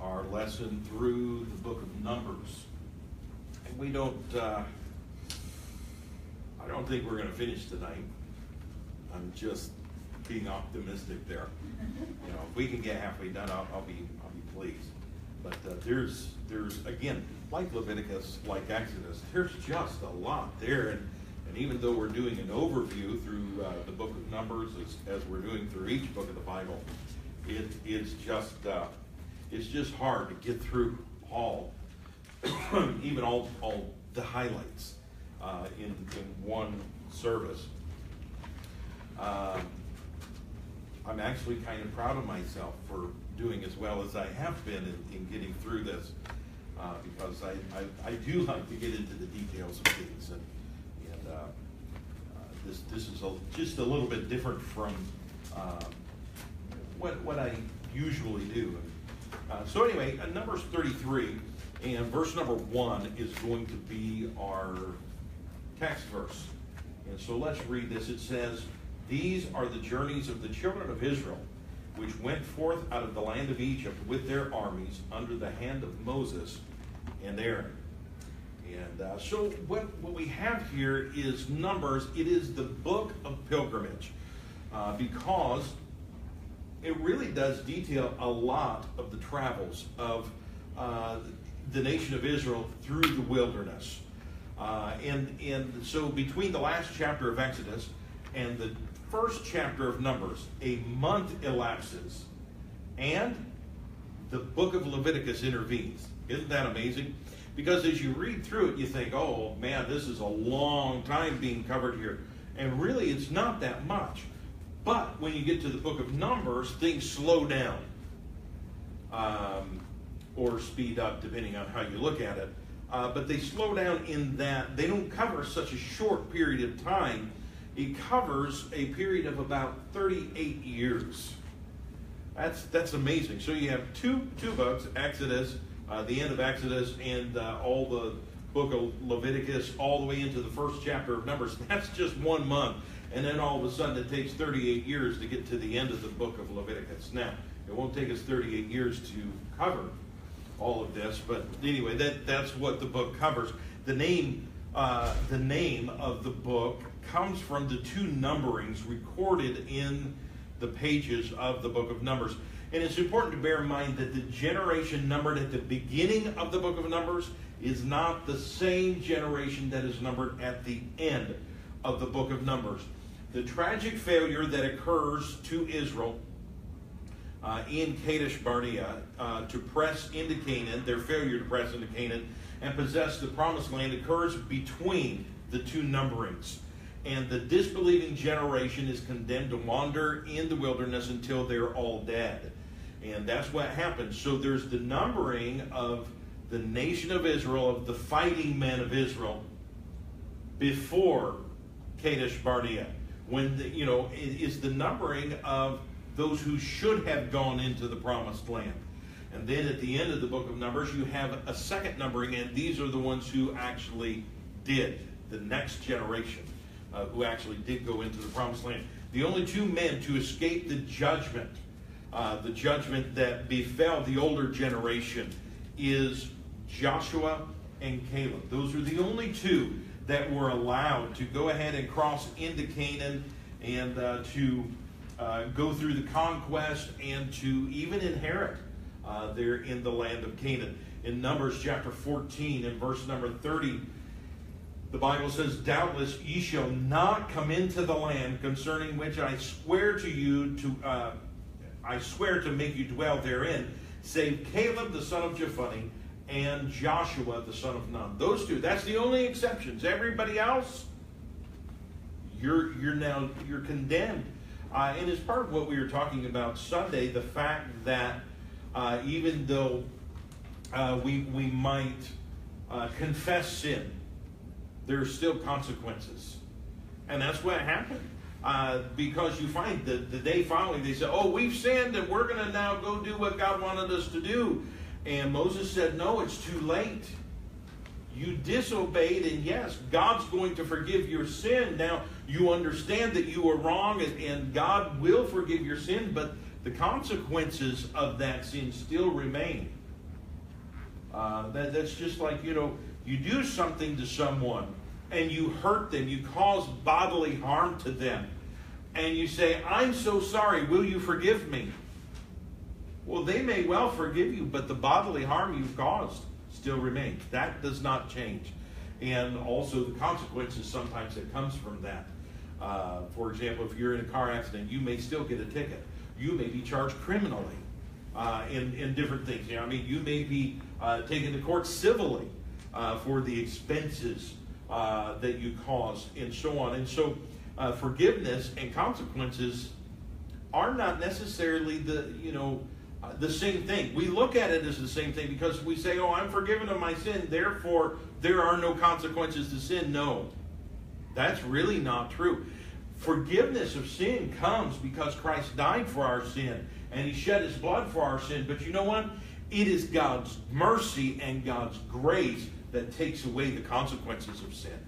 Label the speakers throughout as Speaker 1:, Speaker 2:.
Speaker 1: our lesson through the book of Numbers. And we don't, I don't think we're going to finish tonight. I'm just being optimistic there. You know, if we can get halfway done, I'll be pleased. But there's again, like Leviticus, like Exodus, there's just a lot there. And even though we're doing an overview through the book of Numbers, as we're doing through each book of the Bible, it's just hard to get through all, even all the highlights in one service. I'm actually kind of proud of myself for doing as well as I have been in getting through this, because I do like to get into the details of things, and this is just a little bit different from what I usually do. So anyway, Numbers 33 and verse number 1 is going to be our text verse. And so let's read this. It says, "These are the journeys of the children of Israel, which went forth out of the land of Egypt with their armies under the hand of Moses and Aaron." And so what we have here is Numbers. It is the book of pilgrimage, because it really does detail a lot of the travels of the nation of Israel through the wilderness. And so between the last chapter of Exodus and the first chapter of Numbers, a month elapses, and the book of Leviticus intervenes. Isn't that amazing? Because as you read through it, you think, oh man, this is a long time being covered here. And really, it's not that much. But when you get to the book of Numbers, things slow down. Or speed up, depending on how you look at it. But they slow down in that they don't cover such a short period of time. It covers a period of about 38 years. That's amazing. So you have two books, Exodus, the end of Exodus, and all the book of Leviticus, all the way into the first chapter of Numbers. That's just 1 month. And then all of a sudden it takes 38 years to get to the end of the book of Leviticus. Now, it won't take us 38 years to cover all of this, but anyway, that's what the book covers. The name of the book comes from the two numberings recorded in the pages of the book of Numbers. And it's important to bear in mind that the generation numbered at the beginning of the book of Numbers is not the same generation that is numbered at the end of the book of Numbers. The tragic failure that occurs to Israel in Kadesh Barnea to press into Canaan, their failure to press into Canaan and possess the promised land, occurs between the two numberings. And the disbelieving generation is condemned to wander in the wilderness until they're all dead. And that's what happens. So there's the numbering of the nation of Israel, of the fighting men of Israel, before Kadesh Barnea. When it is the numbering of those who should have gone into the promised land. And then at the end of the book of Numbers, you have a second numbering, and these are the ones who actually did, the next generation, who actually did go into the promised land. The only two men to escape the judgment that befell the older generation, is Joshua and Caleb. Those are the only two that were allowed to go ahead and cross into Canaan and to go through the conquest and to even inherit there in the land of Canaan. In Numbers chapter 14 and verse number 30, the Bible says, "Doubtless ye shall not come into the land concerning which I swear to you I swear to make you dwell therein, save Caleb the son of Jephunneh and Joshua the son of Nun." Those two, that's the only exceptions. Everybody else, you're condemned. And as part of what we were talking about Sunday, the fact that even though we might confess sin, there are still consequences. And that's what happened. Because you find that the day following, they said, "Oh, we've sinned and we're going to now go do what God wanted us to do." And Moses said, "No, it's too late. You disobeyed, and yes, God's going to forgive your sin. Now, you understand that you were wrong, and God will forgive your sin, but the consequences of that sin still remain." That's just like, you do something to someone and you hurt them, you cause bodily harm to them, and you say, I'm so sorry, will you forgive me? Well, they may well forgive you, but the bodily harm you've caused still remains. That does not change. And also the consequences sometimes that comes from that. For example, if you're in a car accident, you may still get a ticket. You may be charged criminally in different things. You may be taken to court civilly for the expenses that you cause, and so on. And so forgiveness and consequences are not necessarily the same thing. We look at it as the same thing because we say, oh, I'm forgiven of my sin, therefore there are no consequences to sin. No, that's really not true. Forgiveness of sin comes because Christ died for our sin and He shed His blood for our sin. But you know what? It is God's mercy and God's grace that takes away the consequences of sin.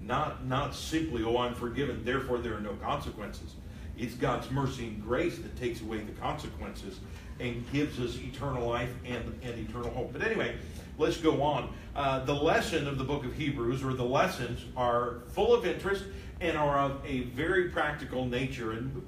Speaker 1: Not simply, oh, I'm forgiven, therefore there are no consequences. It's God's mercy and grace that takes away the consequences and gives us eternal life and eternal hope. But anyway, let's go on. The lesson of the book of Hebrews, or the lessons, are full of interest and are of a very practical nature. And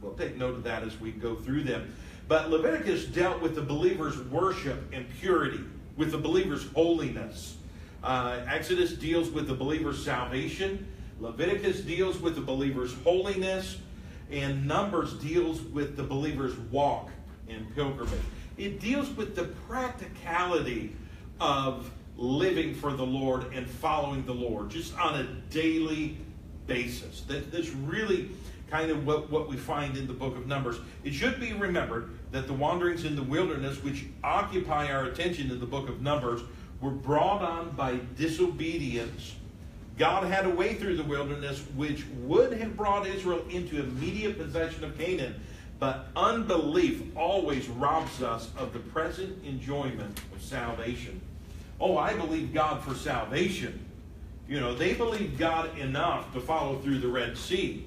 Speaker 1: we'll take note of that as we go through them. But Leviticus dealt with the believer's worship and purity, with the believer's holiness. Exodus deals with the believer's salvation. Leviticus deals with the believer's holiness. And Numbers deals with the believer's walk and pilgrimage. It deals with the practicality of living for the Lord and following the Lord, just on a daily basis. That's really kind of what we find in the book of Numbers. It should be remembered that the wanderings in the wilderness, which occupy our attention in the book of Numbers, were brought on by disobedience. God had a way through the wilderness which would have brought Israel into immediate possession of Canaan, but unbelief always robs us of the present enjoyment of salvation. Oh, I believe God for salvation. They believed God enough to follow through the Red Sea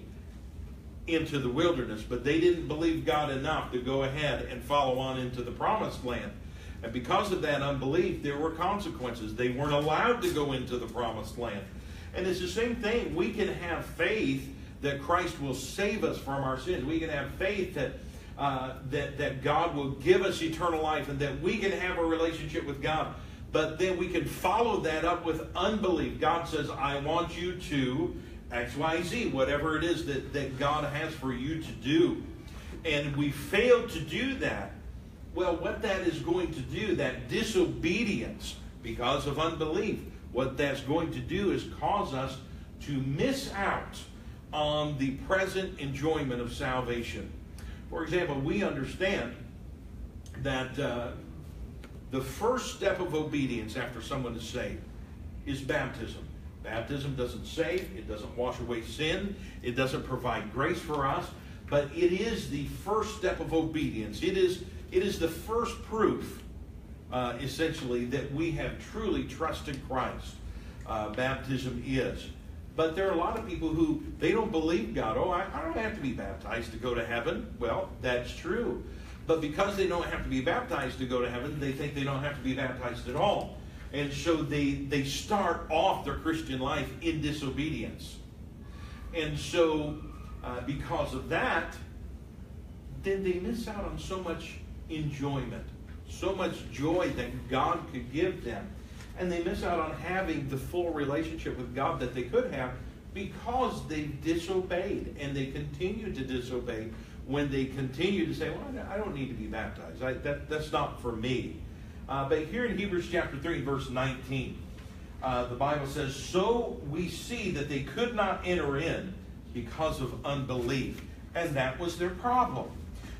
Speaker 1: into the wilderness, but they didn't believe God enough to go ahead and follow on into the promised land. And because of that unbelief, there were consequences. They weren't allowed to go into the promised land. And it's the same thing. We can have faith that Christ will save us from our sins. We can have faith that God will give us eternal life and that we can have a relationship with God. But then we can follow that up with unbelief. God says, I want you to X, Y, Z, whatever it is that God has for you to do. And we fail to do that. Well, what that is going to do, that disobedience because of unbelief, what that's going to do is cause us to miss out on the present enjoyment of salvation. For example, we understand that the first step of obedience after someone is saved is baptism. Baptism doesn't save, it doesn't wash away sin, it doesn't provide grace for us, but it is the first step of obedience. It is the first proof, essentially, that we have truly trusted Christ. Baptism is. But there are a lot of people who, they don't believe God. Oh, I don't have to be baptized to go to heaven. Well, that's true. But because they don't have to be baptized to go to heaven, they think they don't have to be baptized at all. And so they start off their Christian life in disobedience. And so because of that, then they miss out on so much enjoyment, so much joy that God could give them. And they miss out on having the full relationship with God that they could have because they disobeyed. And they continue to disobey when they continue to say, well, I don't need to be baptized. That's not for me. But here in Hebrews chapter 3, verse 19, the Bible says, so we see that they could not enter in because of unbelief. And that was their problem.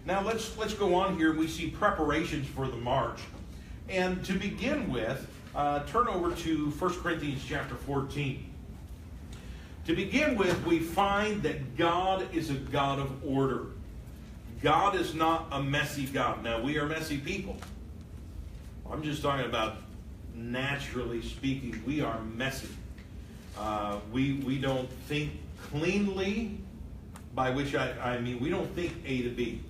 Speaker 1: Now let's go on here. We see preparations for the march. And to begin with, turn over to 1 Corinthians chapter 14. To begin with, we find that God is a God of order. God is not a messy God. Now, we are messy people. I'm just talking about naturally speaking. We are messy. We don't think cleanly, by which I mean we don't think A to B.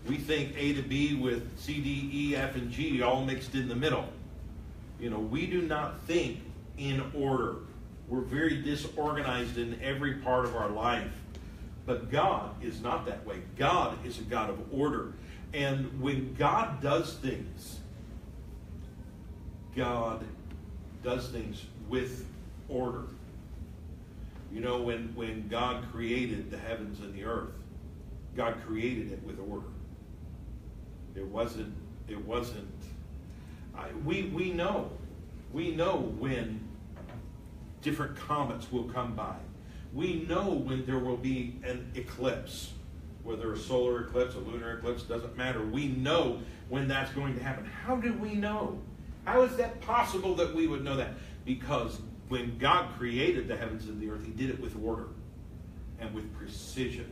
Speaker 1: We think A to B with C, D, E, F, and G all mixed in the middle. We do not think in order. We're very disorganized in every part of our life. But God is not that way. God is a God of order. And when God does things with order. When God created the heavens and the earth, God created it with order. We know when different comets will come by. We know when there will be an eclipse, whether a solar eclipse, a lunar eclipse, doesn't matter. We know when that's going to happen. How do we know? How is that possible that we would know that? Because when God created the heavens and the earth, He did it with order and with precision.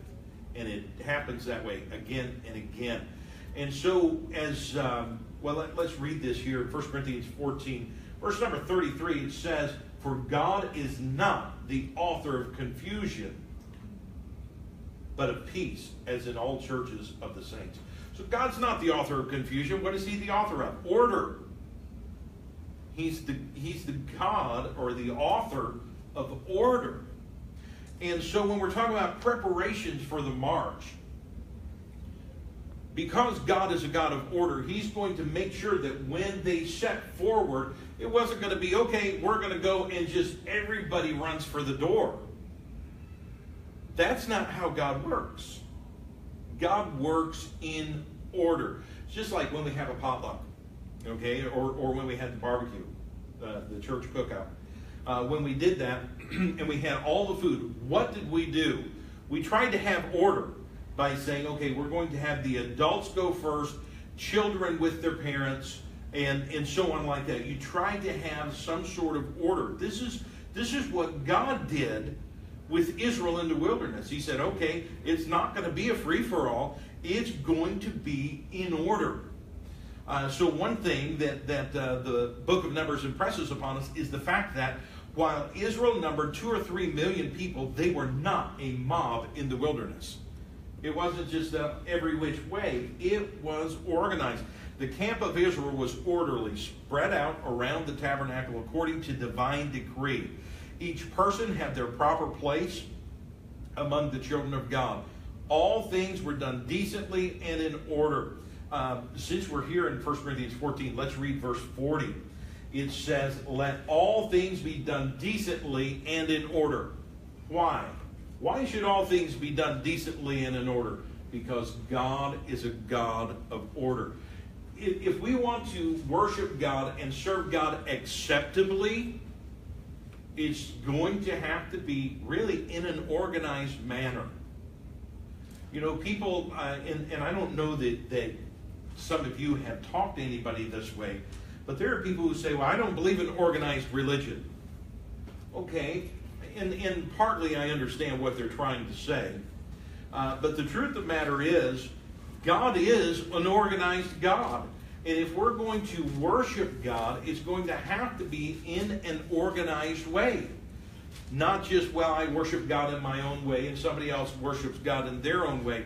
Speaker 1: And it happens that way again and again. And so, let's read this here in 1 Corinthians 14. Verse number 33, it says, "For God is not the author of confusion, but of peace, as in all churches of the saints." So God's not the author of confusion. What is He the author of? Order. He's the God or the author of order. And so when we're talking about preparations for the march, because God is a God of order, He's going to make sure that when they set forward, it wasn't going to be, okay, we're going to go and just everybody runs for the door. That's not how God works. God works in order. It's just like when we have a potluck, okay, or when we had the barbecue, the church cookout. When we did that and we had all the food, what did we do? We tried to have order by saying, okay, we're going to have the adults go first, children with their parents, and so on like that. You tried to have some sort of order. This is what God did with Israel in the wilderness. He said, okay, it's not going to be a free-for-all. It's going to be in order. So one thing that the book of Numbers impresses upon us is the fact that while Israel numbered 2 or 3 million people, they were not a mob in the wilderness. It wasn't just every which way. It was organized. The camp of Israel was orderly, spread out around the tabernacle according to divine decree. Each person had their proper place among the children of God. All things were done decently and in order. Since we're here in 1 Corinthians 14, let's read verse 40. It says, "Let all things be done decently and in order." Why? Why should all things be done decently and in order? Because God is a God of order. If we want to worship God and serve God acceptably, it's going to have to be really in an organized manner. People, and I don't know that some of you have talked to anybody this way, but there are people who say, well, I don't believe in organized religion. Okay, and partly I understand what they're trying to say. But the truth of the matter is, God is an organized God. And if we're going to worship God, it's going to have to be in an organized way. Not just, well, I worship God in my own way and somebody else worships God in their own way.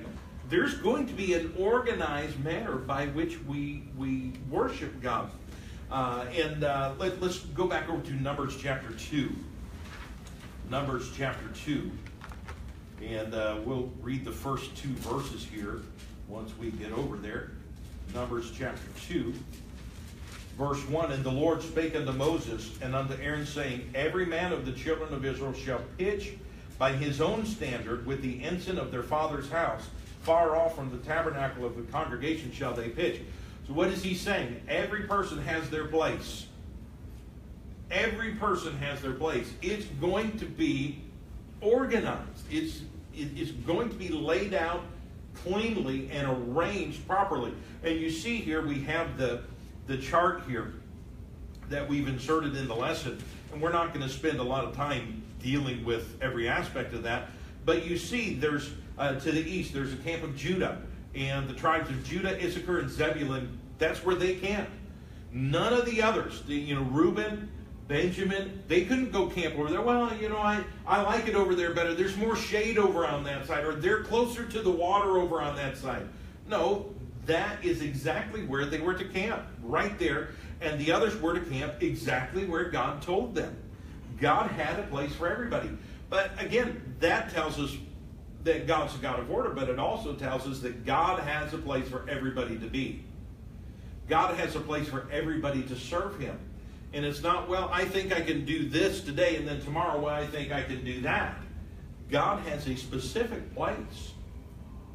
Speaker 1: There's going to be an organized manner by which we worship God. Let's go back over to Numbers chapter 2. Numbers chapter 2. And we'll read the first 2 verses here once we get over there. Numbers chapter 2, verse 1. "And the Lord spake unto Moses and unto Aaron, saying, Every man of the children of Israel shall pitch by his own standard with the ensign of their father's house. Far off from the tabernacle of the congregation shall they pitch." So what is he saying? Every person has their place. Every person has their place. It's going to be organized. It's going to be laid out cleanly and arranged properly. And you see here we have the chart here that we've inserted in the lesson. And we're not going to spend a lot of time dealing with every aspect of that. But you see there's to the east, there's a camp of Judah. And the tribes of Judah, Issachar, and Zebulun, that's where they camped. None of the others, Reuben, Benjamin, they couldn't go camp over there. Well, I like it over there better. There's more shade over on that side, or they're closer to the water over on that side. No, that is exactly where they were to camp, right there. And the others were to camp exactly where God told them. God had a place for everybody. But again, that tells us that God's a God of order, but it also tells us that God has a place for everybody to be. God has a place for everybody to serve him. And it's not, well, I think I can do this today, and then tomorrow, well, I think I can do that. God has a specific place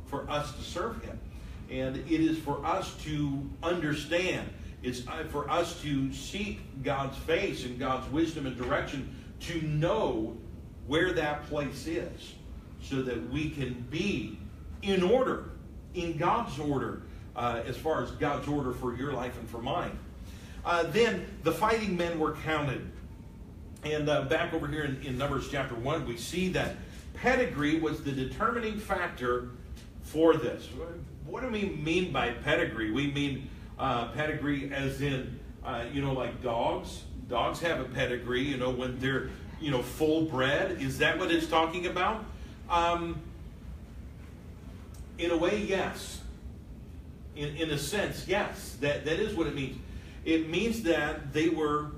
Speaker 1: for us to serve him. And it is for us to understand. It's for us to seek God's face and God's wisdom and direction to know where that place is, so that we can be in order, in God's order, as far as God's order for your life and for mine. Then the fighting men were counted. And back over here in Numbers chapter 1, we see that pedigree was the determining factor for this. What do we mean by pedigree? We mean pedigree as in, like dogs. Dogs have a pedigree, when they're, full bred. Is that what it's talking about? In a way, yes. In a sense, yes. That is what it means. It means that they were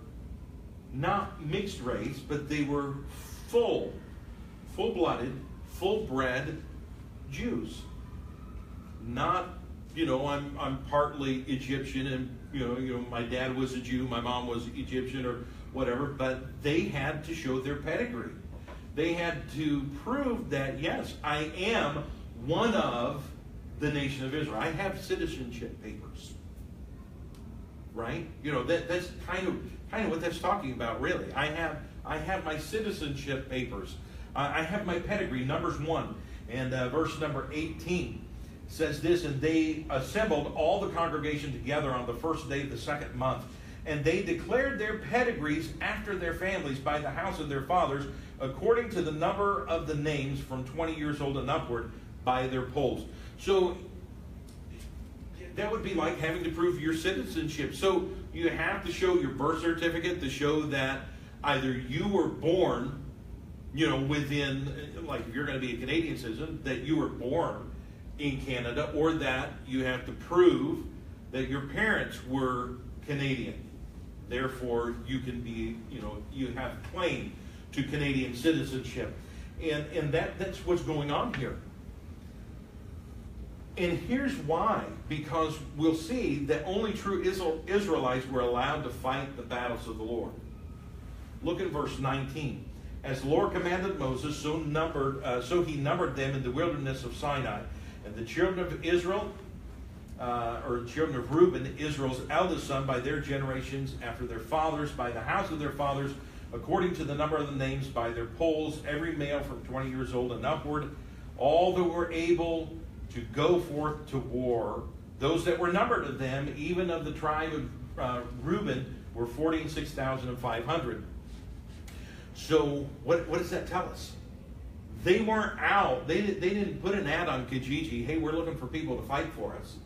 Speaker 1: not mixed race, but they were full-blooded, full-bred Jews. Not, I'm partly Egyptian, and my dad was a Jew, my mom was Egyptian, or whatever. But they had to show their pedigree. They had to prove that, yes, I am one of the nation of Israel. I have citizenship papers, right? That's kind of what that's talking about, really. I have my citizenship papers. I have my pedigree. Numbers 1 and verse number 18 says this, and they assembled all the congregation together on the first day of the second month, and they declared their pedigrees after their families by the house of their fathers, according to the number of the names from 20 years old and upward, by their polls. So that would be like having to prove your citizenship. So you have to show your birth certificate to show that either you were born, within, like if you're going to be a Canadian citizen, that you were born in Canada, or that you have to prove that your parents were Canadian. Therefore, you can be, you have claim to Canadian citizenship. And that's what's going on here. And here's why. Because we'll see that only true Israelites were allowed to fight the battles of the Lord. Look at verse 19. As the Lord commanded Moses, so he numbered them in the wilderness of Sinai. And the children of Israel, or children of Reuben, Israel's eldest son, by their generations, after their fathers, by the house of their fathers, according to the number of the names, by their polls, every male from 20 years old and upward, all that were able to go forth to war. Those that were numbered of them, even of the tribe of Reuben, were 46,500. So what does that tell us? They weren't out. They didn't put an ad on Kijiji, hey, we're looking for people to fight for us.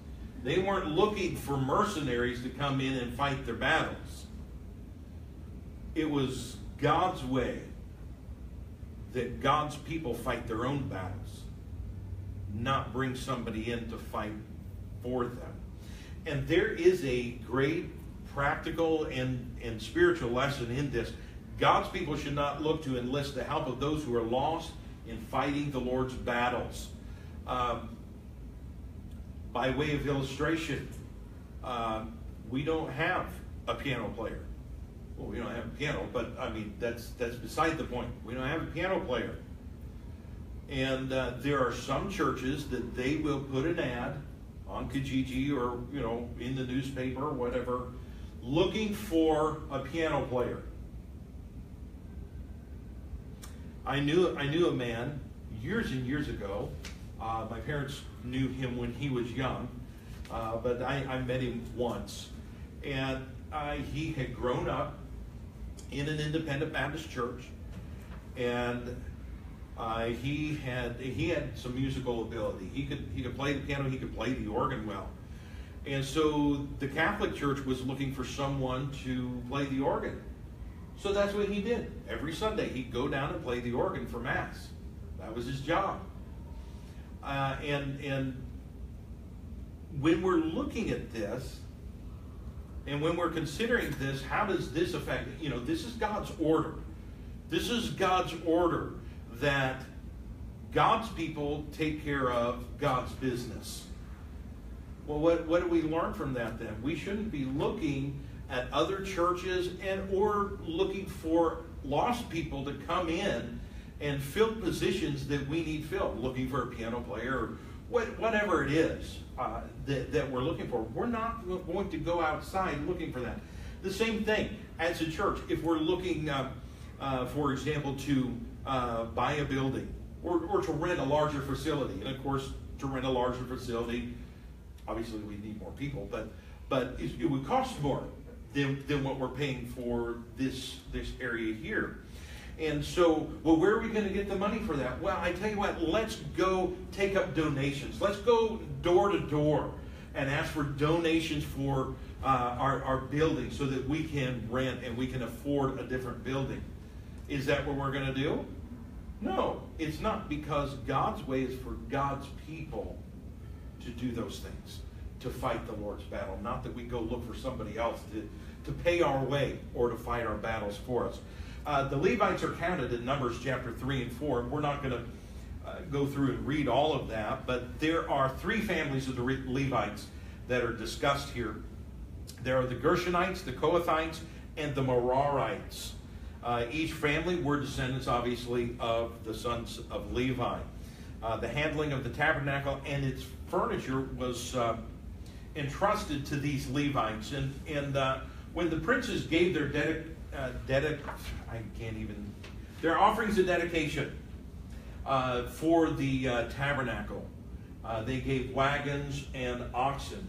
Speaker 1: They weren't looking for mercenaries to come in and fight their battles. It was God's way that God's people fight their own battles, not bring somebody in to fight for them. And there is a great practical and spiritual lesson in this. God's people should not look to enlist the help of those who are lost in fighting the Lord's battles. By way of illustration, we don't have a piano player. Well, we don't have a piano, but I mean, that's beside the point. We don't have a piano player. And there are some churches that they will put an ad on Kijiji or, in the newspaper or whatever, looking for a piano player. I knew a man years and years ago. My parents knew him when he was young, but I met him once. And he had grown up in an independent Baptist church, and he had some musical ability. He could play the piano, he could play the organ well. And so the Catholic Church was looking for someone to play the organ. So that's what he did. Every Sunday he'd go down and play the organ for Mass. That was his job. And when we're looking at this, and when we're considering this, how does this affect, this is God's order. This is God's order that God's people take care of God's business. Well, what do we learn from that then? We shouldn't be looking at other churches or looking for lost people to come in and fill positions that we need filled, looking for a piano player or whatever it is that we're looking for. We're not going to go outside looking for that. The same thing as a church. If we're looking, for example, to buy a building or to rent a larger facility, and of course, to rent a larger facility, obviously we need more people, but it would cost more than what we're paying for this area here. And so, well, where are we going to get the money for that? Well, I tell you what, let's go take up donations. Let's go door to door and ask for donations for our building so that we can rent and we can afford a different building. Is that what we're going to do? No, it's not, because God's way is for God's people to do those things, to fight the Lord's battle, not that we go look for somebody else to pay our way or to fight our battles for us. The Levites are counted in Numbers chapter 3 and 4. We're not going to go through and read all of that, but there are three families of the Levites that are discussed here. There are the Gershonites, the Kohathites, and the Merarites. Each family were descendants, obviously, of the sons of Levi. The handling of the tabernacle and its furniture was entrusted to these Levites. And when the princes gave their their offerings of dedication for the tabernacle, they gave wagons and oxen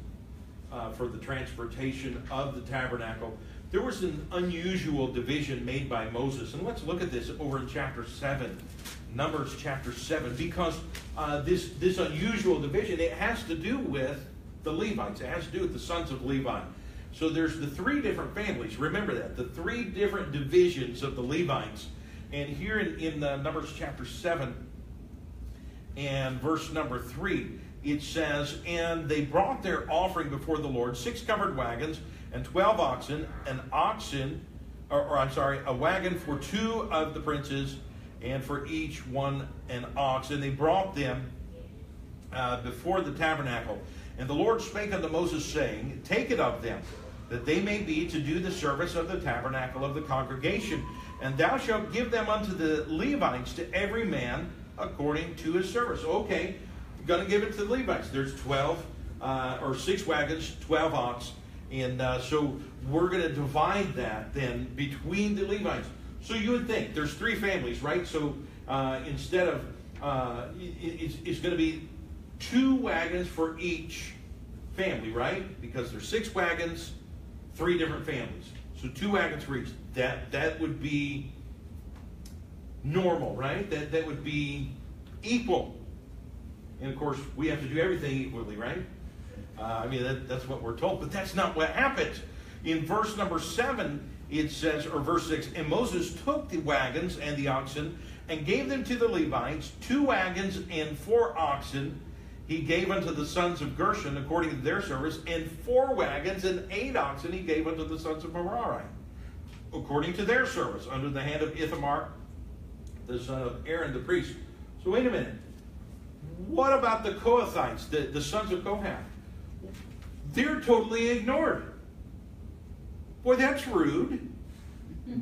Speaker 1: for the transportation of the tabernacle. There was an unusual division made by Moses, and let's look at this over in chapter 7, Numbers chapter 7, because this unusual division, it has to do with the Levites. It has to do with the sons of Levi. So there's the three different families. Remember that, the three different divisions of the Levites. And here in Numbers chapter 7 and verse number 3, it says, "And they brought their offering before the Lord, 6 covered wagons and 12 oxen, a wagon for 2 of the princes, and for each one an ox. And they brought them before the tabernacle. And the Lord spake unto Moses, saying, Take it of them, that they may be to do the service of the tabernacle of the congregation. And thou shalt give them unto the Levites, to every man according to his service." Okay, I'm going to give it to the Levites. There's 6 wagons, 12 ox. And so we're going to divide that then between the Levites. So you would think there's 3 families, right? So instead of, it's going to be 2 wagons for each family, right? Because there's 6 wagons, 3 different families. So 2 wagons for each. That would be normal, right? That would be equal. And of course, we have to do everything equally, right? That's what we're told. But that's not what happened. In verse number 7, it says, or verse 6, "And Moses took the wagons and the oxen, and gave them to the Levites, 2 wagons and 4 oxen. He gave unto the sons of Gershon according to their service, and 4 wagons and 8 oxen he gave unto the sons of Merari, according to their service, under the hand of Ithamar, the son of Aaron the priest." So wait a minute. What about the Kohathites, the sons of Kohath? They're totally ignored. Boy, that's rude.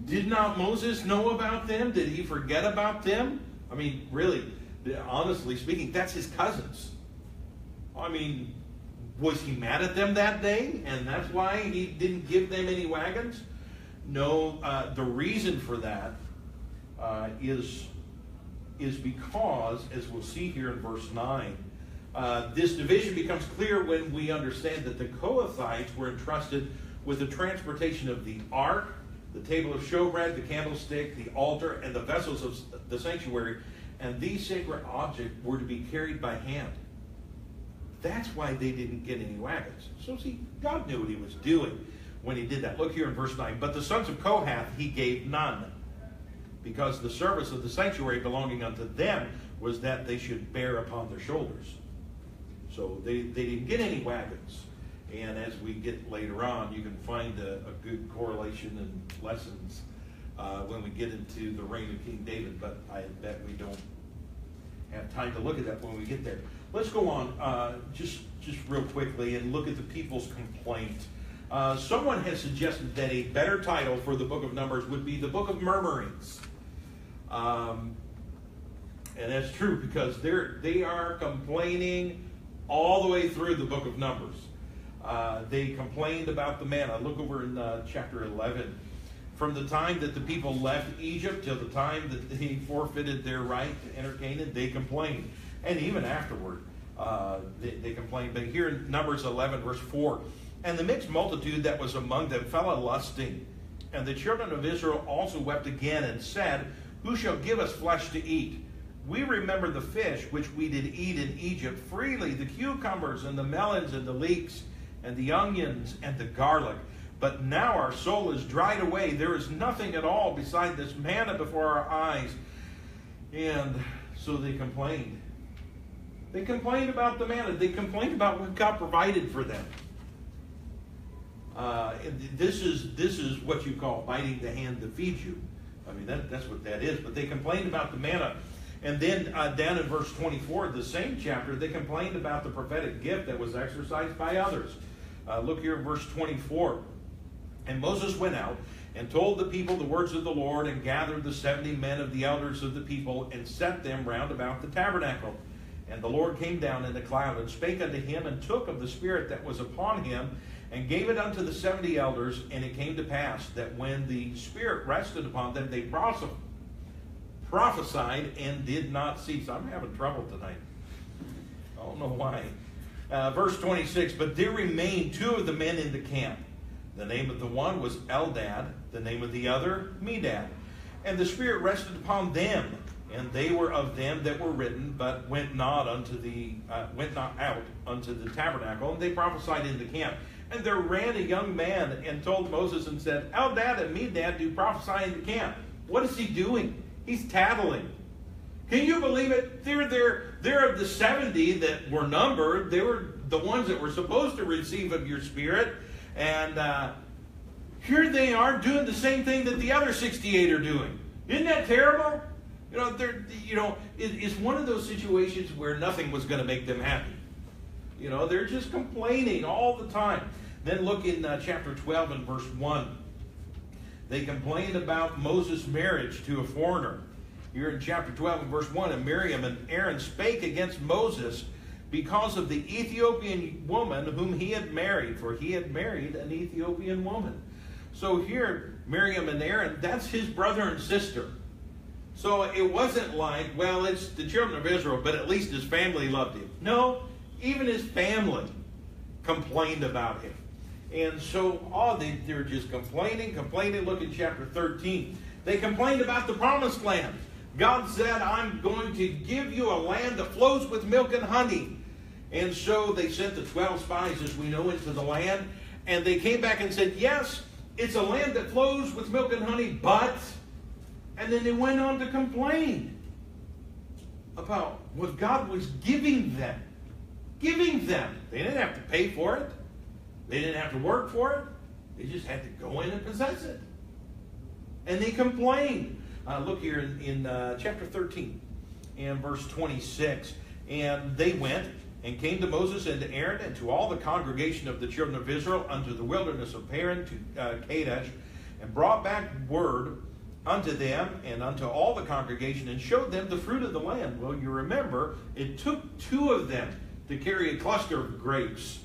Speaker 1: Did not Moses know about them? Did he forget about them? I mean, really, honestly speaking, that's his cousins. I mean, was he mad at them that day, and that's why he didn't give them any wagons? No, the reason for that is because, as we'll see here in verse 9, this division becomes clear when we understand that the Kohathites were entrusted with the transportation of the ark, the table of showbread, the candlestick, the altar, and the vessels of the sanctuary, and these sacred objects were to be carried by hand. That's why they didn't get any wagons. So see, God knew what he was doing when he did that. Look here in verse 9. "But the sons of Kohath he gave none, because the service of the sanctuary belonging unto them was that they should bear upon their shoulders." So they didn't get any wagons. And as we get later on, you can find a good correlation and lessons when we get into the reign of King David, but I bet we don't have time to look at that when we get there. Let's go on just real quickly and look at the people's complaint. Someone has suggested that a better title for the book of Numbers would be the book of murmurings. And that's true because they are complaining all the way through the book of Numbers. They complained about the manna. Look over in chapter 11. From the time that the people left Egypt till the time that they forfeited their right to enter Canaan, they complained. And even afterward, they complained. But here in Numbers 11, verse 4, and the mixed multitude that was among them fell a lusting. And the children of Israel also wept again and said, who shall give us flesh to eat? We remember the fish which we did eat in Egypt freely, the cucumbers and the melons and the leeks and the onions and the garlic. But now our soul is dried away. There is nothing at all beside this manna before our eyes. And so they complained. They complained about the manna. They complained about what God provided for them. This is what you call biting the hand that feeds you. I mean, that's what that is. But they complained about the manna. And then down in verse 24 of the same chapter, they complained about the prophetic gift that was exercised by others. Look here in verse 24. And Moses went out and told the people the words of the Lord, and gathered the 70 men of the elders of the people, and set them round about the tabernacle. And the Lord came down in the cloud, and spake unto him, and took of the Spirit that was upon him, and gave it unto the 70 elders. And it came to pass that when the Spirit rested upon them, they prophesied and did not cease. I'm having trouble tonight. I don't know why. Verse 26, but there remained 2 of the men in the camp. The name of the one was Eldad, the name of the other Medad. And the Spirit rested upon them, and they were of them that were written, but went not out unto the tabernacle, and they prophesied in the camp. And there ran a young man and told Moses and said, Eldad and Medad do prophesy in the camp. What is he doing? He's tattling. Can you believe it? They're of the 70 that were numbered. They were the ones that were supposed to receive of your Spirit. And here they are doing the same thing that the other 68 are doing. Isn't that terrible? It's one of those situations where nothing was going to make them happy. They're just complaining all the time. Then look in chapter 12 and verse 1. They complained about Moses' marriage to a foreigner. Here in chapter 12 and verse 1, and Miriam and Aaron spake against Moses because of the Ethiopian woman whom he had married, for he had married an Ethiopian woman. So here, Miriam and Aaron, that's his brother and sister. So it wasn't like, well, it's the children of Israel, but at least his family loved him. No, even his family complained about him. And so, they're just complaining. Look in chapter 13. They complained about the promised land. God said, I'm going to give you a land that flows with milk and honey. And so they sent the 12 spies, as we know, into the land. And they came back and said, yes, it's a land that flows with milk and honey, but... And then they went on to complain about what God was giving them. Giving them. They didn't have to pay for it. They didn't have to work for it. They just had to go in and possess it. And they complained. Look here in chapter 13 and verse 26. And they went and came to Moses and to Aaron and to all the congregation of the children of Israel unto the wilderness of Paran to Kadesh, and brought back word unto them and unto all the congregation, and showed them the fruit of the land. Well, you remember, it took 2 of them to carry a cluster of grapes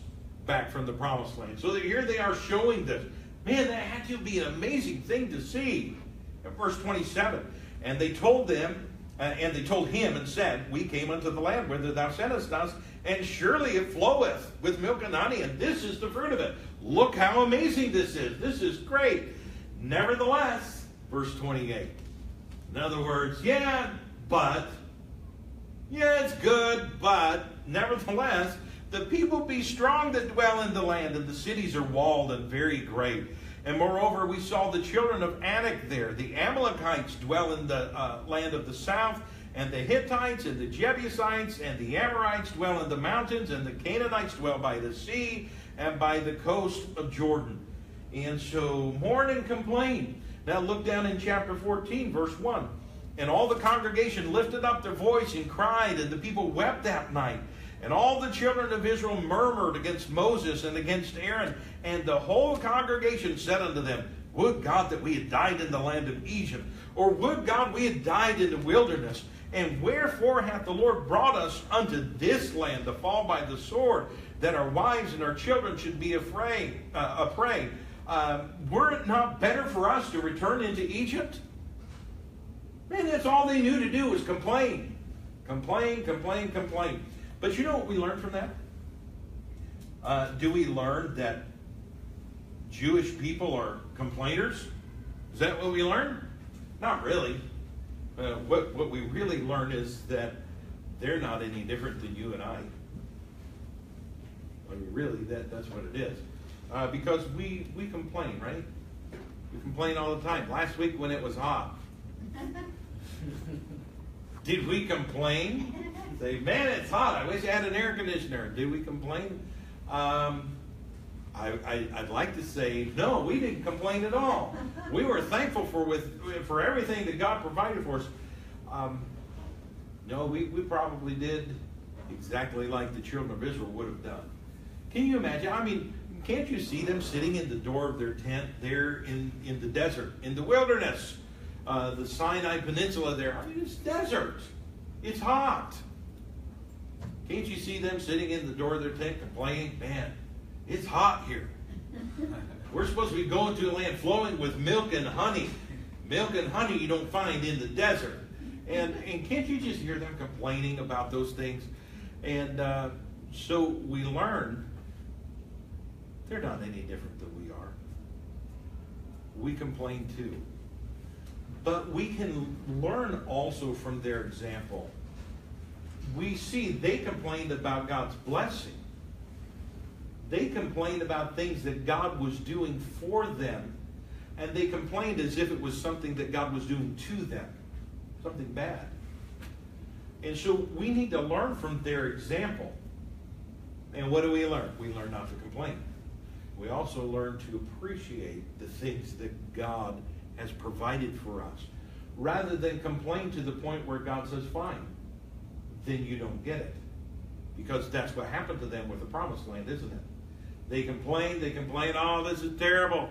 Speaker 1: back from the promised land. So that here they are showing this. Man, that had to be an amazing thing to see. In verse 27, and they told them, and they told him and said, we came unto the land whither thou sentest us, and surely it floweth with milk and honey, and this is the fruit of it. Look how amazing this is. This is great. Nevertheless, verse 28. In other words, yeah, it's good, but nevertheless, the people be strong that dwell in the land, and the cities are walled and very great. And moreover, we saw the children of Anak there. The Amalekites dwell in the land of the south, and the Hittites, and the Jebusites, and the Amorites dwell in the mountains, and the Canaanites dwell by the sea, and by the coast of Jordan. And so mourn and complain. Now look down in chapter 14, verse 1. And all the congregation lifted up their voice and cried, and the people wept that night. And all the children of Israel murmured against Moses and against Aaron. And the whole congregation said unto them, Would God that we had died in the land of Egypt, or would God we had died in the wilderness? And wherefore hath the Lord brought us unto this land to fall by the sword, that our wives and our children should be a prey? Were it not better for us to return into Egypt? Man, that's all they knew to do was complain. Complain, complain, complain. But you know what we learned from that? Do we learn that Jewish people are complainers? Is that what we learn? Not really. What we really learn is that they're not any different than you and I. I mean, really, that's what it is. Because we complain, right? We complain all the time. Last week when it was hot, did we complain? Say, man, it's hot. I wish I had an air conditioner. Did we complain? I'd like to say, no, we didn't complain at all. We were thankful for everything that God provided for us. No, we probably did exactly like the children of Israel would have done. Can you imagine? I mean, can't you see them sitting in the door of their tent there in the desert, in the wilderness, the Sinai Peninsula there? I mean, it's desert. It's hot. Can't you see them sitting in the door of their tent complaining, man, it's hot here. We're supposed to be going to a land flowing with milk and honey. Milk and honey you don't find in the desert. And can't you just hear them complaining about those things? And so we learn they're not any different than we are. We complain too. But we can learn also from their example. We see they complained about God's blessing. They complained about things that God was doing for them. And they complained as if it was something that God was doing to them. Something bad. And so we need to learn from their example. And what do we learn? We learn not to complain. We also learn to appreciate the things that God has provided for us. Rather than complain to the point where God says, fine, then you don't get it. Because that's what happened to them with the promised land, isn't it? They complain, oh, this is terrible.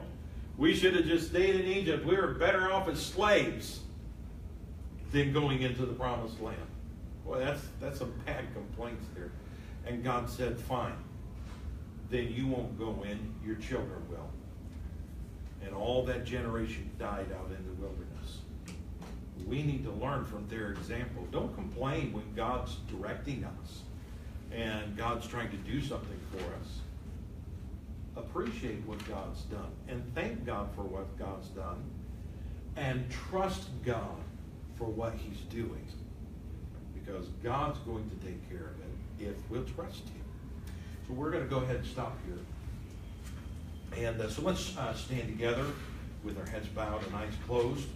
Speaker 1: We should have just stayed in Egypt. We were better off as slaves than going into the promised land. Boy, that's some bad complaints there. And God said, fine, then you won't go in, your children will. And all that generation died out in the wilderness. We need to learn from their example. Don't complain when God's directing us and God's trying to do something for us. Appreciate what God's done and thank God for what God's done and trust God for what He's doing, because God's going to take care of it if we'll trust Him. So we're going to go ahead and stop here. And so let's stand together with our heads bowed and eyes closed.